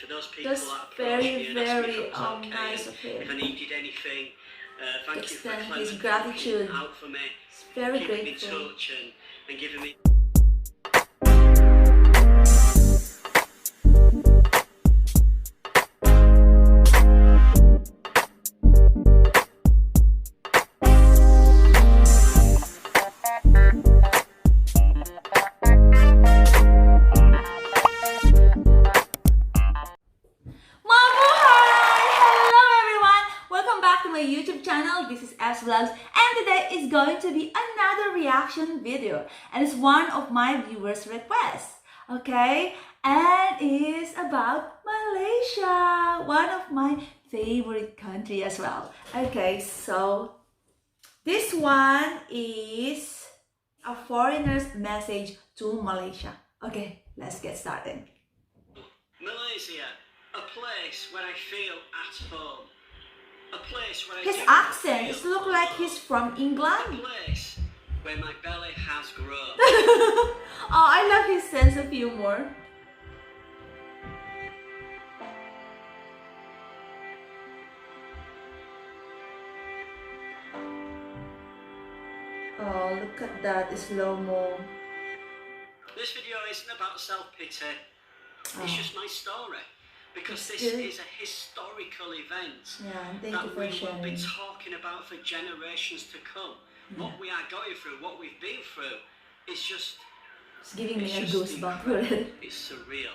those people That's that approached me and asked me if it was okay, nice of him. if I needed anything. Thank you for Extend Clement his gratitude. looking out for me, It's very keeping grateful. in touch and giving me. My YouTube channel. This is F's Vlogs, and today is going to be another reaction video, and it's one of my viewers' requests, okay, and it's about Malaysia, one of my favorite country as well. Okay, so this one is a foreigner's message to Malaysia. Okay, let's get started. Malaysia, a place where I feel at home. A place where his accent, it looks like he's from a England. place where my belly has grown. Oh, I love his sense of humor. Oh, look at that, slow-mo. This video isn't about self-pity. It's just my story. Because this is a historical event that we will be talking about for generations to come. What we are going through, what we've been through, it's just... It's giving me a goosebump. It's surreal.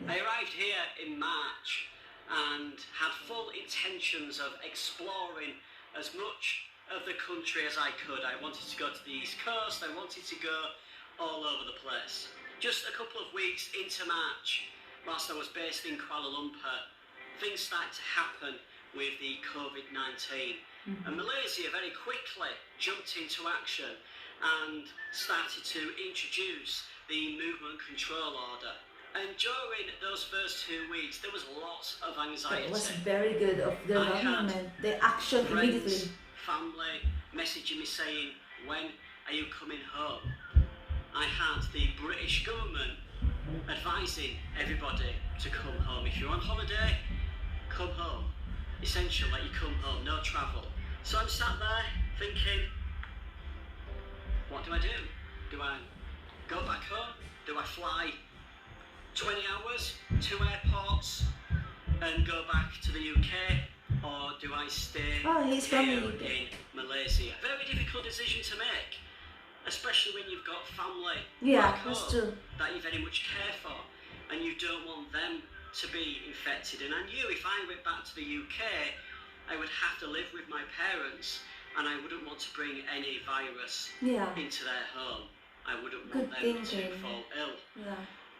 I arrived here in March and had full intentions of exploring as much of the country as I could. I wanted to go to the East Coast, I wanted to go all over the place. Just a couple of weeks into March, whilst I was based in Kuala Lumpur, things started to happen with the COVID-19. And Malaysia very quickly jumped into action and started to introduce the movement control order. And during those first 2 weeks, there was lots of anxiety. It was very good of the government. They action immediately. Family messaging me saying, when are you coming home? I had the British government advising everybody to come home. If you're on holiday, come home. Essentially, you come home, no travel. So I'm sat there thinking, what do I do? Do I go back home? Do I fly 20 hours, 2 airports, and go back to the UK? Or do I stay here in Malaysia? Very difficult decision to make. Especially when you've got family back home that you very much care for, and you don't want them to be infected. And I knew if I went back to the UK, I would have to live with my parents, and I wouldn't want to bring any virus into their home. I wouldn't want them to fall ill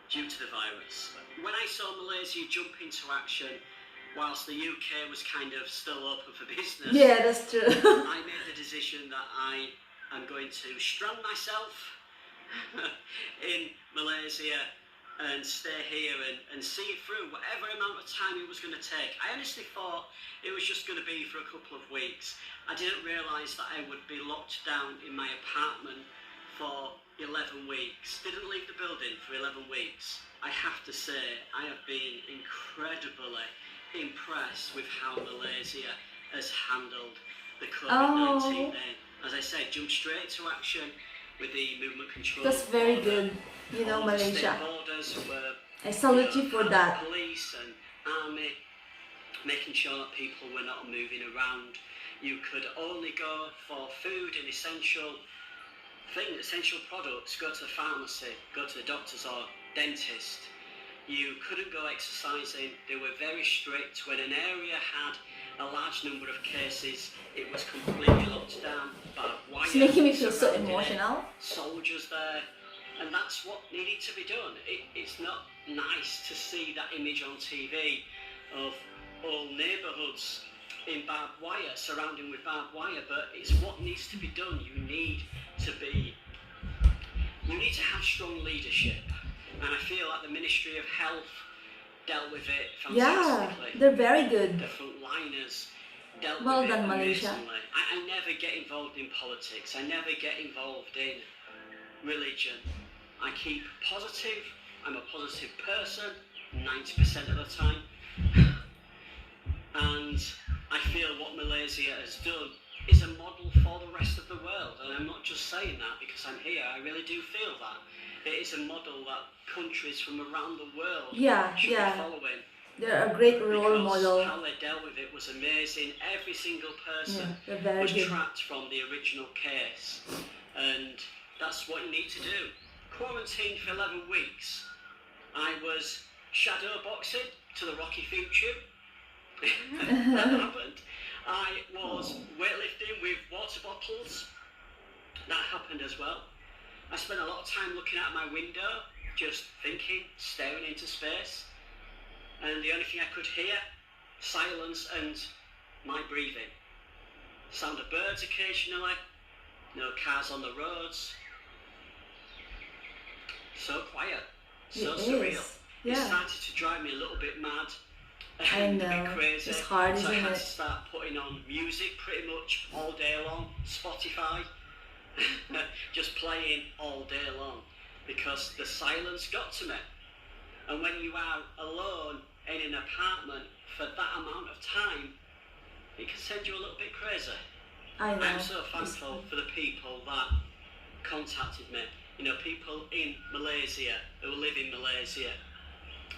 due to the virus. When I saw Malaysia jump into action, whilst the UK was kind of still open for business, that's true. I made the decision that I'm going to strand myself in Malaysia and stay here and see it through whatever amount of time it was going to take. I honestly thought it was just going to be for a couple of weeks. I didn't realise that I would be locked down in my apartment for 11 weeks. Didn't leave the building for 11 weeks. I have to say, I have been incredibly impressed with how Malaysia has handled the COVID-19 then. As I said, jump straight to action with the movement control. That's very good, you know, Malaysia. I salute you for that. Police and army making sure that people were not moving around. You could only go for food and essential products. Go to the pharmacy, go to the doctors or dentist. You couldn't go exercising. They were very strict. When an area had a large number of cases, it was completely locked down. It's making me feel so emotional. Soldiers there, and that's what needed to be done. It's not nice to see that image on TV of all neighbourhoods in barbed wire, surrounding with barbed wire, but it's what needs to be done. You need to have strong leadership, and I feel like the Ministry of Health dealt with it fantastically. They're very good. The frontliners dealt well with done, it Malaysia. amazingly. I never get involved in politics. I never get involved in religion. I keep positive. I'm a positive person. 90% of the time. And I feel what Malaysia has done is a model for the rest of the world. And I'm not just saying that because I'm here, I really do feel that. It is a model that countries from around the world should be following. They're a great role model. How they dealt with it was amazing. Every single person was trapped from the original case. And that's what you need to do. Quarantined for 11 weeks. I was shadow boxing to the Rocky Future. That happened. I was weightlifting with water bottles. That happened as well. I spent a lot of time looking out my window, just thinking, staring into space. And the only thing I could hear, silence and my breathing. Sound of birds occasionally, no cars on the roads. So quiet, so surreal. It started to drive me a little bit mad. I know, a bit crazy. it's hard, so isn't I had it? to start putting on music pretty much all day long, Spotify, just playing all day long, because the silence got to me. And when you are alone in an apartment for that amount of time, it can send you a little bit crazy. I know. I'm so thankful for the people that contacted me. You know, people in Malaysia, who live in Malaysia,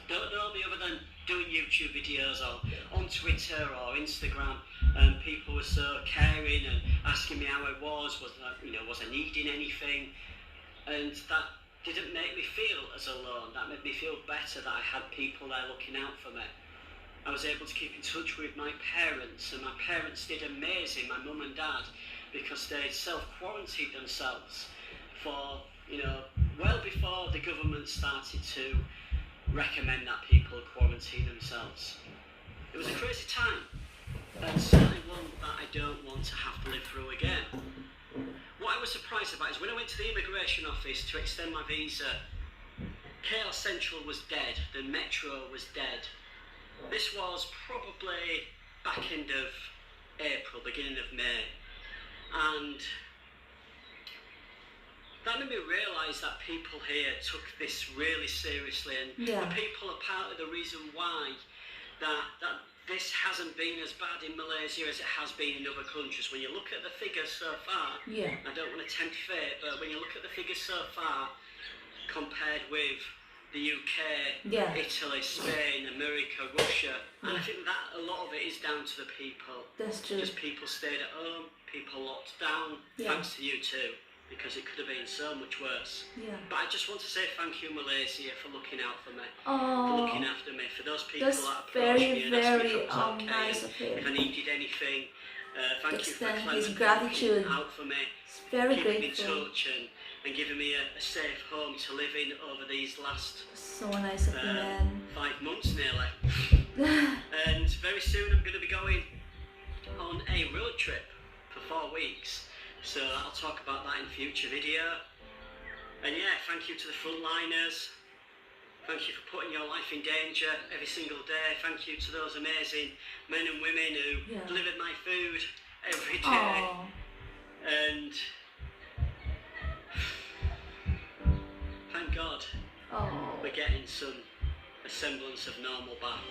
don't know me other than doing YouTube videos or on Twitter or Instagram, and people were so caring and asking me how I was I needing anything, and that didn't make me feel as alone. That made me feel better that I had people there looking out for me. I was able to keep in touch with my parents, and my parents did amazing, my mum and dad, because they self-quarantined themselves for, well before the government started to recommend that people quarantine themselves. It was a crazy time, and certainly one that I don't want to have to live through again. What I was surprised about is when I went to the immigration office to extend my visa, KL Central was dead, the metro was dead. This was probably back end of April, beginning of May, and that made me realise that people here took this really seriously, and the people are part of the reason why that this hasn't been as bad in Malaysia as it has been in other countries. When you look at the figures so far, I don't want to tempt fate, but when you look at the figures so far, compared with the UK, Italy, Spain, America, Russia, and I think that a lot of it is down to the people. That's true. Just people stayed at home, people locked down, thanks to you too, because it could have been so much worse. But I just want to say thank you, Malaysia, for looking out for me, for looking after me, for those people that approached me and asked me if I was okay, nice of him. if I needed anything. Thank you for his gratitude. looking out for me, It's very keeping in grateful. touch and giving me a safe home to live in over these last So nice of you, man. 5 months nearly. And very soon I'm going to be going on a road trip for 4 weeks. So I'll talk about that in a future video. And thank you to the frontliners. Thank you for putting your life in danger every single day. Thank you to those amazing men and women who delivered my food every day. And thank God we're getting a semblance of normal back.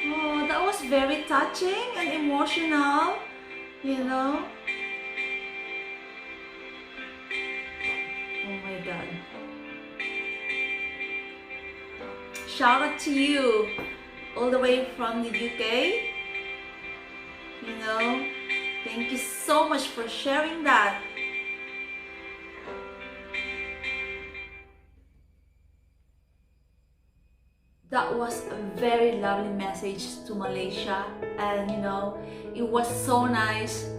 Oh, that was very touching and emotional, Oh my God. Shout out to you, all the way from the UK. Thank you so much for sharing that. That was a very lovely message to Malaysia, and it was so nice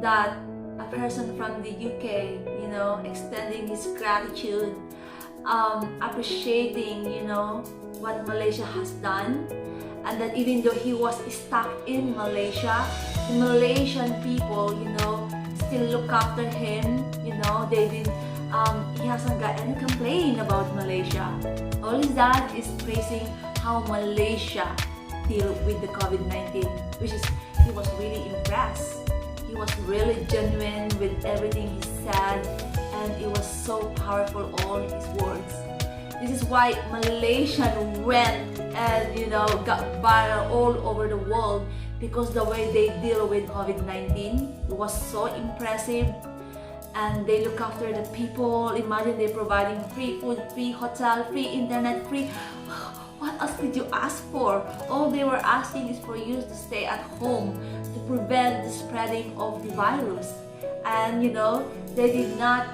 that a person from the UK, extending his gratitude, appreciating, what Malaysia has done, and that even though he was stuck in Malaysia, the Malaysian people, still look after him. He hasn't got any complaint about Malaysia. All his dad is praising how Malaysia deal with the COVID-19, which is, he was really impressed. He was really genuine with everything he said, and it was so powerful, all his words. This is why Malaysian went and got viral all over the world, because the way they deal with COVID-19 was so impressive. And they look after the people. Imagine they're providing free food, free hotel, free internet, free... What else did you ask for? All they were asking is for you to stay at home to prevent the spreading of the virus. And they did not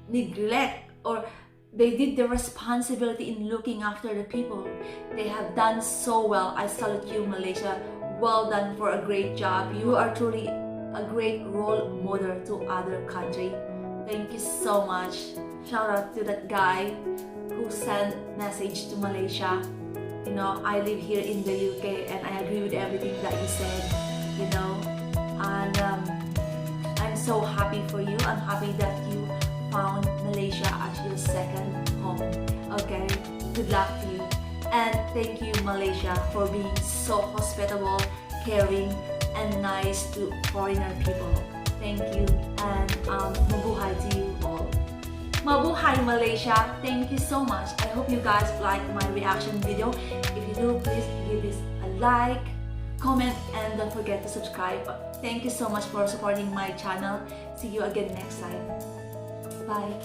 neglect, or they did the responsibility in looking after the people. They have done so well. I salute you, Malaysia. Well done for a great job. You are truly a great role model to other country. Thank you so much. Shout out to that guy who sent message to Malaysia. I live here in the UK and I agree with everything that you said. And I'm so happy for you. I'm happy that you found Malaysia as your second home. Okay, good luck to you. And thank you, Malaysia, for being so hospitable, caring, and nice to foreigner people. Thank you, and mabuhay to you all. Mabuhay, Malaysia. Thank you so much. I hope you guys like my reaction video. If you do, please give this a like, comment, and don't forget to subscribe. Thank you so much for supporting my channel. See you again next time. Bye.